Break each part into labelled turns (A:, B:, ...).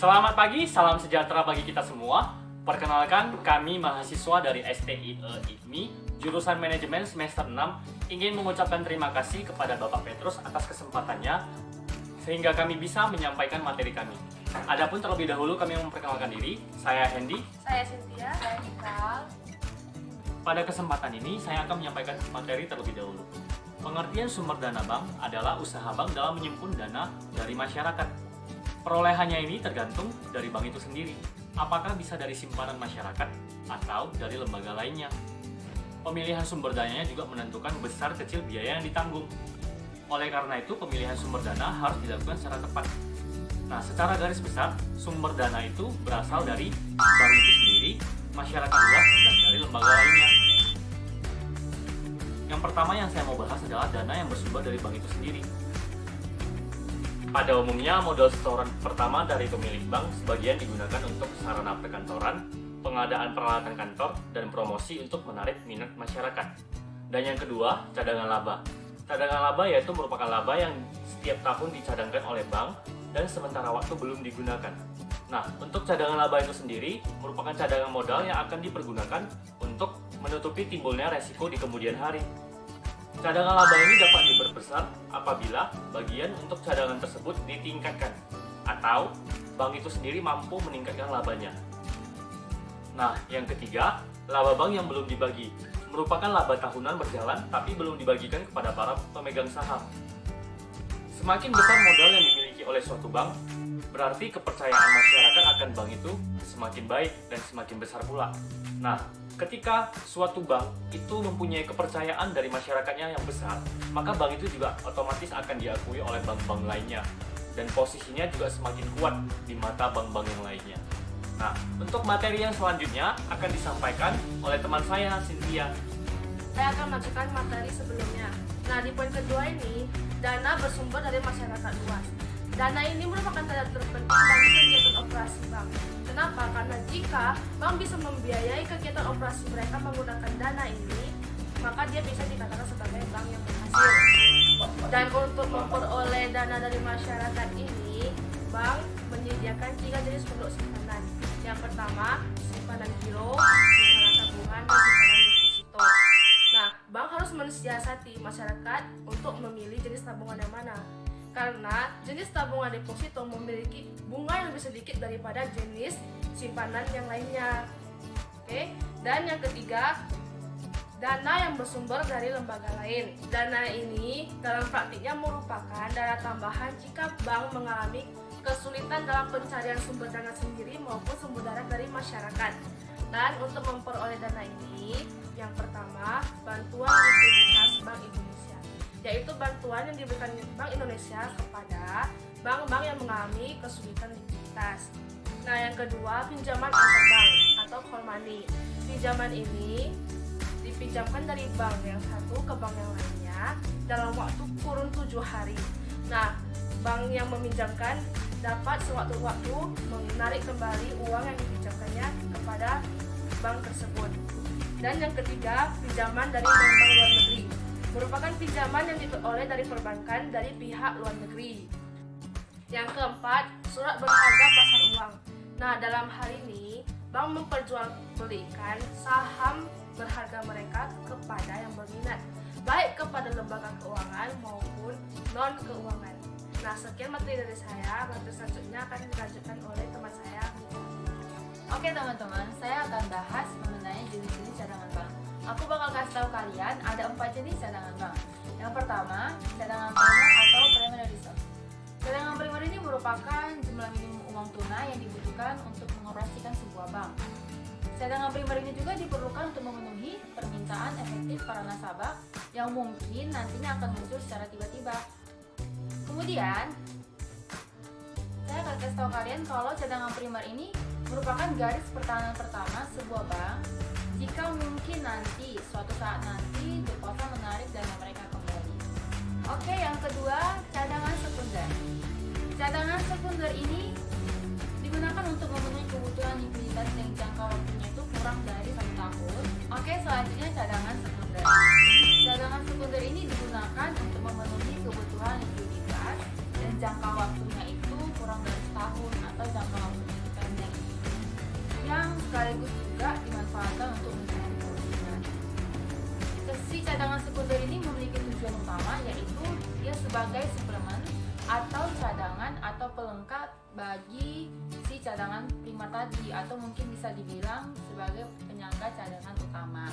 A: Selamat pagi, salam sejahtera bagi kita semua. Perkenalkan, kami mahasiswa dari STIE IKMI, jurusan Manajemen semester 6, ingin mengucapkan terima kasih kepada Bapak Petrus atas kesempatannya, sehingga kami bisa menyampaikan materi kami. Adapun terlebih dahulu kami memperkenalkan diri, saya Hendy.
B: Saya Cynthia. Saya Nikal.
A: Pada kesempatan ini, saya akan menyampaikan materi terlebih dahulu. Pengertian sumber dana bank adalah usaha bank dalam menyimpun dana dari masyarakat. Perolehannya ini tergantung dari bank itu sendiri, apakah bisa dari simpanan masyarakat atau dari lembaga lainnya. Pemilihan sumber dananya juga menentukan besar kecil biaya yang ditanggung. Oleh karena itu, pemilihan sumber dana harus dilakukan secara tepat. Nah, secara garis besar, sumber dana itu berasal dari bank itu sendiri, masyarakat luas, dan dari lembaga lainnya. Yang pertama yang saya mau bahas adalah dana yang bersumber dari bank itu sendiri. Pada umumnya, modal setoran pertama dari pemilik bank sebagian digunakan untuk sarana perkantoran, pengadaan peralatan kantor, dan promosi untuk menarik minat masyarakat. Dan yang kedua, cadangan laba. Cadangan laba yaitu merupakan laba yang setiap tahun dicadangkan oleh bank dan sementara waktu belum digunakan. Nah, untuk cadangan laba itu sendiri merupakan cadangan modal yang akan dipergunakan untuk menutupi timbulnya resiko di kemudian hari. Cadangan laba ini dapat diperbesar apabila bagian untuk cadangan tersebut ditingkatkan atau bank itu sendiri mampu meningkatkan labanya. Nah, yang ketiga, laba bank yang belum dibagi merupakan laba tahunan berjalan tapi belum dibagikan kepada para pemegang saham. Semakin besar modal yang dimiliki oleh suatu bank, berarti kepercayaan masyarakat akan bank itu semakin baik dan semakin besar pula. Nah, ketika suatu bank itu mempunyai kepercayaan dari masyarakatnya yang besar, maka bank itu juga otomatis akan diakui oleh bank-bank lainnya dan posisinya juga semakin kuat di mata bank-bank yang lainnya. Nah, untuk materi yang selanjutnya akan disampaikan oleh teman saya, Cynthia.
B: Saya akan melanjutkan materi sebelumnya. Nah, di poin kedua ini, dana bersumber dari masyarakat luas. Dana ini merupakan dana terpenting bagi kegiatan operasi bank. Kenapa? Karena jika bank bisa membiayai kegiatan operasi mereka menggunakan dana ini, maka dia bisa dikatakan sebagai bank yang berhasil. Dan untuk memperoleh dana dari masyarakat ini, bank menyediakan 3 jenis produk simpanan. Yang pertama, simpanan giro, simpanan tabungan, dan simpanan deposito. Nah, bank harus mensiasati masyarakat untuk memilih jenis tabungan yang mana. Karena jenis tabungan deposito memiliki bunga yang lebih sedikit daripada jenis simpanan yang lainnya. Oke. Dan yang ketiga, dana yang bersumber dari lembaga lain. Dana ini dalam praktiknya merupakan dana tambahan jika bank mengalami kesulitan dalam pencarian sumber dana sendiri maupun sumber dana dari masyarakat. Dan untuk memperoleh dana ini, yang pertama, bantuan likuiditas Bank Indonesia, yaitu bantuan yang diberikan Bank Indonesia kepada bank-bank yang mengalami kesulitan likuiditas. Nah, yang kedua, pinjaman antar bank atau call money. Pinjaman ini dipinjamkan dari bank yang satu ke bank yang lainnya dalam waktu kurun 7 hari. Nah, bank yang meminjamkan dapat sewaktu-waktu menarik kembali uang yang dipinjamkannya kepada bank tersebut. Dan yang ketiga, pinjaman dari bank-bank luar negeri merupakan pinjaman yang diperoleh dari perbankan dari pihak luar negeri. Yang keempat, surat berharga pasar uang. Nah, dalam hal ini, bank memperjualbelikan saham berharga mereka kepada yang berminat, baik kepada lembaga keuangan maupun non-keuangan. Nah, sekian materi dari saya. Materi selanjutnya akan dilanjutkan oleh teman saya.
C: Oke teman-teman, saya akan bahas mengenai jenis-jenis cadangan bank. Aku bakal kasih tahu kalian ada 4 jenis cadangan bank. Yang pertama, cadangan primer atau primary reserve. Cadangan primer ini merupakan jumlah minimum uang tunai yang dibutuhkan untuk mengoperasikan sebuah bank. Cadangan primer ini juga diperlukan untuk memenuhi permintaan efektif para nasabah yang mungkin nantinya akan muncul secara tiba-tiba. Kemudian, saya akan kasih tahu kalian kalau cadangan primer ini merupakan garis pertahanan pertama sebuah bank jika mungkin nanti suatu saat nanti deposit menarik dana mereka kembali. Oke, yang kedua, cadangan sekunder. Cadangan sekunder ini digunakan untuk memenuhi kebutuhan likuiditas yang jangka waktunya itu kurang dari 1 tahun. Oke, selanjutnya cadangan sekunder. Cadangan sekunder ini digunakan untuk memenuhi kebutuhan likuiditas dan jangka waktunya itu kurang dari setahun atau jangka waktu sekaligus juga dimanfaatkan untuk mencari keuntungan. Si cadangan sekunder ini memiliki tujuan utama, yaitu dia sebagai suplemen atau cadangan atau pelengkap bagi si cadangan primer tadi, atau mungkin bisa dibilang sebagai penyangga cadangan utama.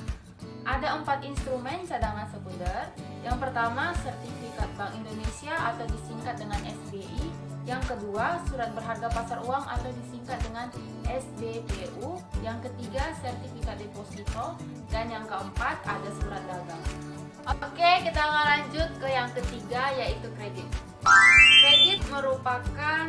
C: Ada 4 instrumen cadangan sekunder. Yang pertama, sertifikat Bank Indonesia atau disingkat dengan SBI. Yang kedua, surat berharga pasar uang atau disingkat dengan SBPU. Yang ketiga, sertifikat deposito. Dan yang keempat, ada surat dagang. Oke, kita akan lanjut ke yang ketiga, yaitu kredit. Kredit merupakan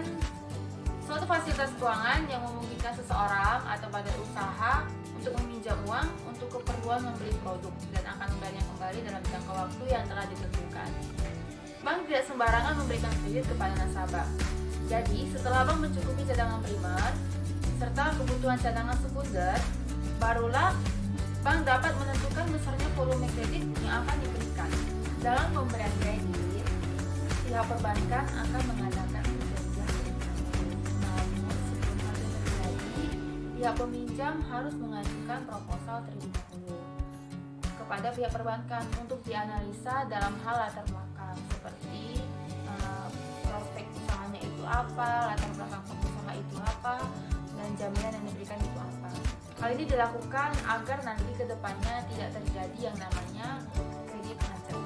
C: suatu fasilitas keuangan yang memungkinkan seseorang atau badan usaha untuk meminjam uang untuk keperluan membeli produk dan akan membayarnya kembali dalam jangka waktu yang telah ditentukan. Bank tidak sembarangan memberikan kredit kepada nasabah. Jadi, setelah bank mencukupi cadangan primer serta kebutuhan cadangan sekunder, barulah bank dapat menentukan besarnya volume kredit yang akan diberikan. Dalam pemberian kredit, pihak perbankan akan mengadakan perjanjian. Namun, sebelum hal itu terjadi, pihak peminjam harus mengajukan proposal terlebih dahulu kepada pihak perbankan untuk dianalisa dalam hal latar belakang seperti prospek usahanya itu apa, latar belakang pengusaha itu apa, dan jaminan yang diberikan itu apa. Hal ini dilakukan agar nanti ke depannya tidak terjadi yang namanya kredit macet.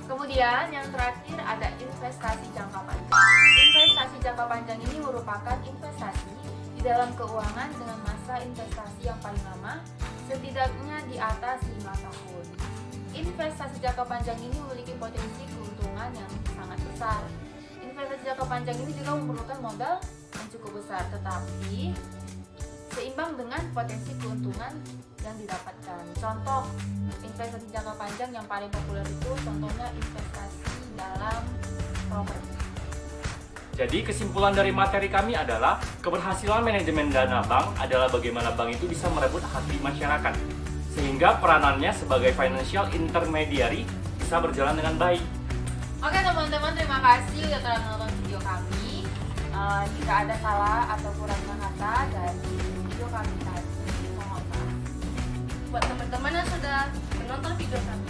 C: Kemudian yang terakhir ada investasi jangka panjang. Investasi jangka panjang ini merupakan investasi di dalam keuangan dengan masa investasi yang paling lama, setidaknya di atas 5 tahun. Investasi jangka panjang ini memiliki potensi keuntungan yang sangat besar. Investasi jangka panjang ini juga memerlukan modal yang cukup besar, tetapi seimbang dengan potensi keuntungan yang didapatkan. Contoh investasi jangka panjang yang paling populer itu contohnya investasi dalam properti.
A: Jadi kesimpulan dari materi kami adalah keberhasilan manajemen dana bank adalah bagaimana bank itu bisa merebut hati masyarakat sehingga peranannya sebagai financial intermediary bisa berjalan dengan baik.
C: Oke teman-teman, terima kasih sudah telah menonton video kami. Jika ada salah atau kurangnya kata dari video kami tadi, mohon maaf.
B: Buat teman-teman yang sudah menonton video kami,